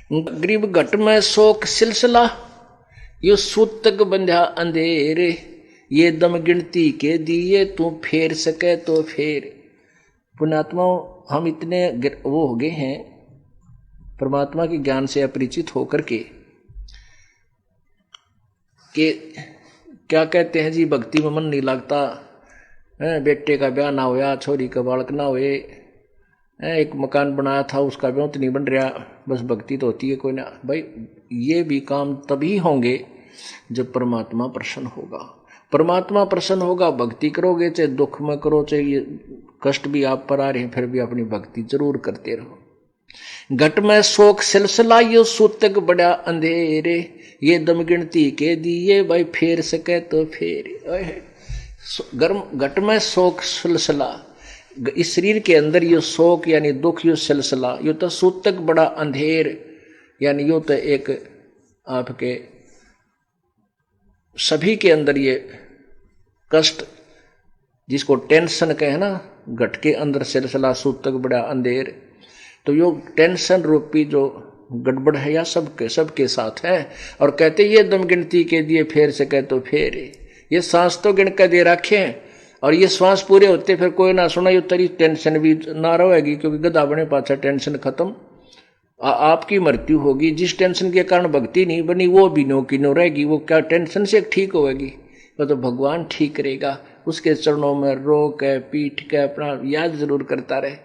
गरीब घट में शोक सिलसिला, यो सूतक बंध्या अंधेरे, ये दम गिनती के दिए तू फेर सके तो फेर। पुण्यात्मा, हम इतने वो हो गए हैं परमात्मा के ज्ञान से अपरिचित होकर के कि क्या कहते हैं जी, भक्ति में मन नहीं लगता, बेटे का ब्याह ना होया, छोरी का बालक ना हुए, एक मकान बनाया था उसका ब्याह तो नहीं बन रहा, बस भक्ति तो होती है कोई ना। भाई ये भी काम तभी होंगे जब परमात्मा प्रसन्न होगा। परमात्मा प्रसन्न होगा, भक्ति करोगे, चाहे दुख में करो, चाहे ये कष्ट भी आप पर आ रहे हैं, फिर भी अपनी भक्ति जरूर करते रहो। घट में शोक सिलसिला, यो सूतक बड़ा अंधेरे, ये दम गिनती के दिए भाई फेर सके तो फेर। गर्म घट में शोक सिलसिला, इस शरीर के अंदर यो शोक यानी दुख, यो सिलसिला, यो तो सूतक बड़ा अंधेर, यानी यो तो एक आपके सभी के अंदर ये कष्ट जिसको टेंशन कहे ना, घट के अंदर सिलसिला सूतक बड़ा अंधेर, तो यो टेंशन रूपी जो गड़बड़ है या सबके साथ है। और कहते ये दम गिनती के दिए फेर सके तो फेर, ये सांस तो गिन के दे रखे हैं और ये श्वास पूरे होते फिर कोई ना सुना, ये तेरी टेंशन भी ना रहेगी, क्योंकि गधा बने पाछा टेंशन खत्म, आपकी मृत्यु होगी। जिस टेंशन के कारण भक्ति नहीं बनी वो भी नो की नो रहेगी, वो क्या टेंशन से ठीक होगी, वो तो भगवान ठीक करेगा। उसके चरणों में रो के पीठ के अपना याद जरूर करता रहे।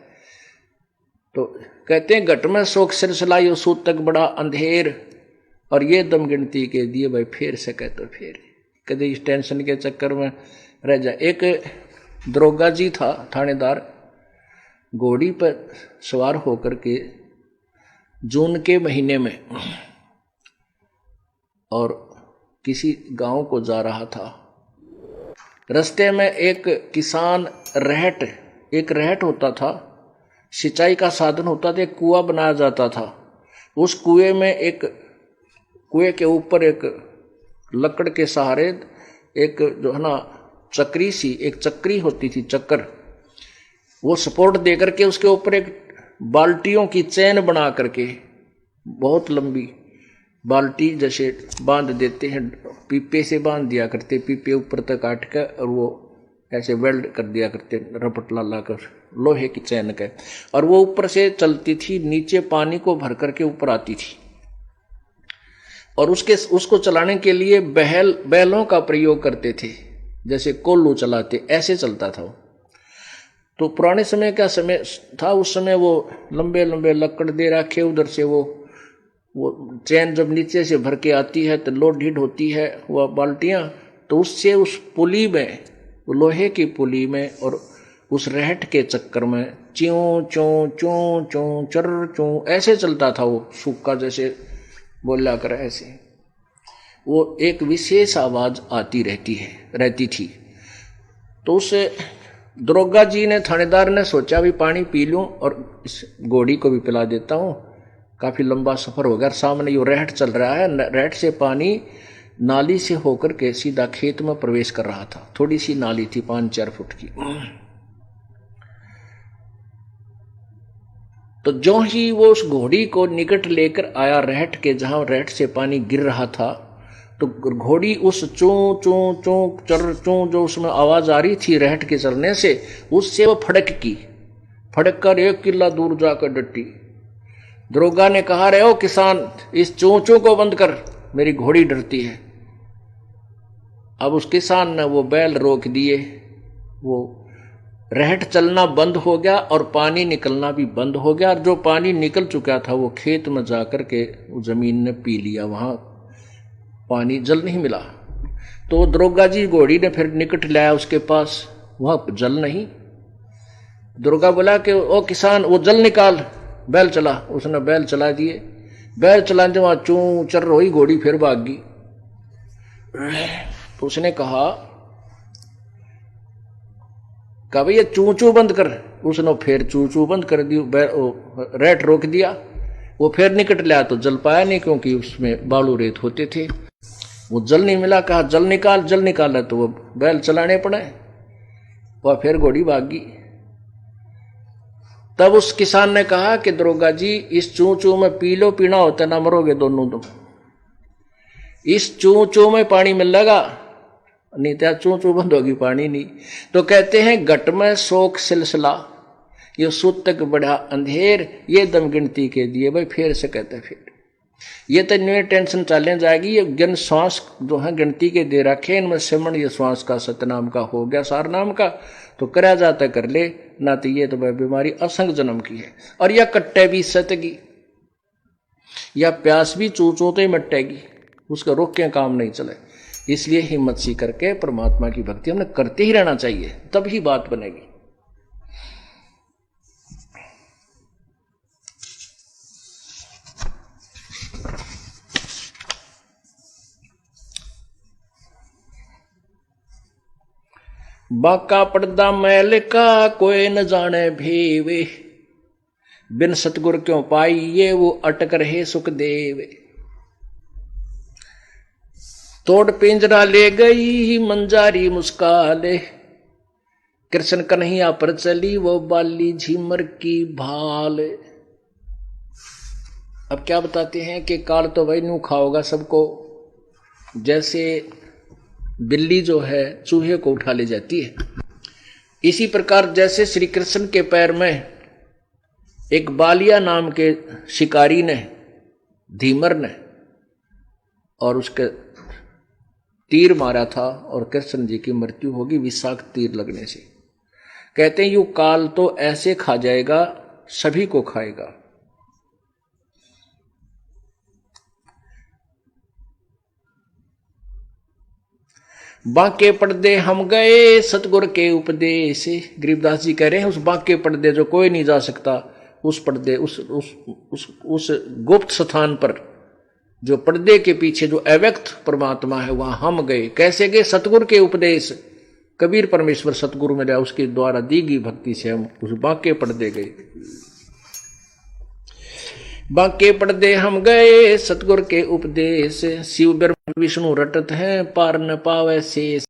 तो कहते हैं घट में शोक सिलसिला, यो सूतक बड़ा अंधेर, और ये दम गिनती के दिए भाई फेर सके तो फेर। कदे इस टेंशन के चक्कर में रह जाए। एक दरोगा जी था, थानेदार, घोड़ी पर सवार होकर के जून के महीने में और किसी गांव को जा रहा था। रास्ते में एक किसान एक रहट होता था, सिंचाई का साधन होता था, एक कुआं बनाया जाता था। उस कुएं के ऊपर एक लकड़ के सहारे एक जो है ना चक्री होती थी, चक्कर, वो सपोर्ट दे करके उसके ऊपर एक बाल्टियों की चैन बना करके, बहुत लंबी बाल्टी जैसे बांध देते हैं, पीपे से बांध दिया करते, पीपे ऊपर तक काट कर और वो ऐसे वेल्ड कर दिया करते, रपट ला कर लोहे की चैन के, और वो ऊपर से चलती थी, नीचे पानी को भर करके ऊपर आती थी। और उसको चलाने के लिए बैलों का प्रयोग करते थे, जैसे कोल्लू चलाते, ऐसे चलता था वो। तो पुराने समय का समय था, उस समय वो लंबे लंबे लकड़ दे रखे, उधर से वो चैन जब नीचे से भर के आती है तो लोड ढीड होती है वह बाल्टियां, तो उससे उस पुली में, लोहे की पुली में और उस रहट के चक्कर में च्यों चों चों चों चर चों ऐसे चलता था वो, सूखा जैसे बोला कर ऐसे, वो एक विशेष आवाज आती रहती थी। तो उस दरोगा जी ने, थानेदार ने सोचा भी पानी पी लूं और इस घोड़ी को भी पिला देता हूं, काफी लंबा सफर हो गया, सामने यो रहट चल रहा है, रहट से पानी नाली से होकर के सीधा खेत में प्रवेश कर रहा था। थोड़ी सी नाली थी 5-4 फुट की। तो जो ही वो उस घोड़ी को निकट लेकर आया रहट के, जहां रहट से पानी गिर रहा था, तो घोड़ी उस चूं चूं चूं चर चूं जो उसमें आवाज आ रही थी रहट के चलने से, उससे वो फड़क कर 1 किला दूर जाकर डटी। दरोगा ने कहा, रे ओ किसान, इस चूं चूं को बंद कर, मेरी घोड़ी डरती है। अब उस किसान ने वो बैल रोक दिए, वो रहट चलना बंद हो गया और पानी निकलना भी बंद हो गया, और जो पानी निकल चुका था वो खेत में जाकर के जमीन ने पी लिया, वहां पानी जल नहीं मिला। तो दरोगा जी घोड़ी ने फिर निकट लाया उसके पास, वहां जल नहीं। दरोगा बोला कि ओ किसान, वो जल निकाल, बैल चला। उसने बैल चला दिए, बैल चलाते वहां चूं चर रही घोड़ी, फिर भाग गई। तो उसने कहा भाई ये चूं चूं बंद कर। उसने फिर चूं चूं बंद कर दी, रेट रोक दिया। वो फिर निकट लिया तो जल पाया नहीं, क्योंकि उसमें बालू रेत होते थे, वो जल नहीं मिला। कहा जल निकाल, तो वो बैल चलाने पड़े, वह फिर घोड़ी भाग गई। तब उस किसान ने कहा कि दरोगा जी, इस चू चू में पी लो, पीना होता ना मरोगे दोनों तुम। इस चू चू में पानी मिलेगा, नहीं तो चू चू बंद होगी, पानी नहीं। तो कहते हैं घट में शोक सिलसिला, ये सूतक बड़ा अंधेर, ये दम गिनती के दिए। भाई फिर से कहते हैं, फिर ये तो न्यू टेंशन चलने जाएगी। ये जन श्वास जो है गिनती के दे रखे, इनमें सिमरण ये श्वास का सतनाम का हो गया, सार नाम का तो करा जाता कर ले ना। तो ये तो भाई बीमारी असंग जन्म की है। और यह कट्टे भी सतगी, या प्यास भी चूचोते मट्टेगी, उसका रोक के काम नहीं चले। इसलिए हिम्मत सी करके परमात्मा की भक्ति हमने करते ही रहना चाहिए, तभी बात बनेगी। बाका पर्दा मैल का कोई न जाने भेवे, बिन सतगुर क्यों पाइये वो अटक रहे सुखदेव। तोड़ पिंजरा ले गई मंजारी मुस्काले, कृष्ण कन्हैया पर चली वो बाली झिमर की भाल। अब क्या बताते हैं कि काल तो वही नू खाओगा सबको, जैसे बिल्ली जो है चूहे को उठा ले जाती है। इसी प्रकार जैसे श्री कृष्ण के पैर में एक बालिया नाम के शिकारी ने, धीमर ने, और उसके तीर मारा था और कृष्ण जी की मृत्यु होगी विषाक्त तीर लगने से। कहते हैं यू काल तो ऐसे खा जाएगा, सभी को खाएगा। बांके पर्दे हम गए सतगुर के उपदेश। गरीबदास जी कह रहे हैं उस बांके पर्दे जो कोई नहीं जा सकता, उस पर्दे उस गुप्त स्थान पर, जो पर्दे के पीछे जो अव्यक्त परमात्मा है, वहां हम गए। कैसे गए? सतगुर के उपदेश। कबीर परमेश्वर सतगुरु मिला, उसके द्वारा दी गई भक्ति से हम उस बांके पर्दे गए। बांके पर्दे हम गए सतगुर के उपदेश, शिव ब्रह्म विष्णु रटत हैं पार न पावे शेष।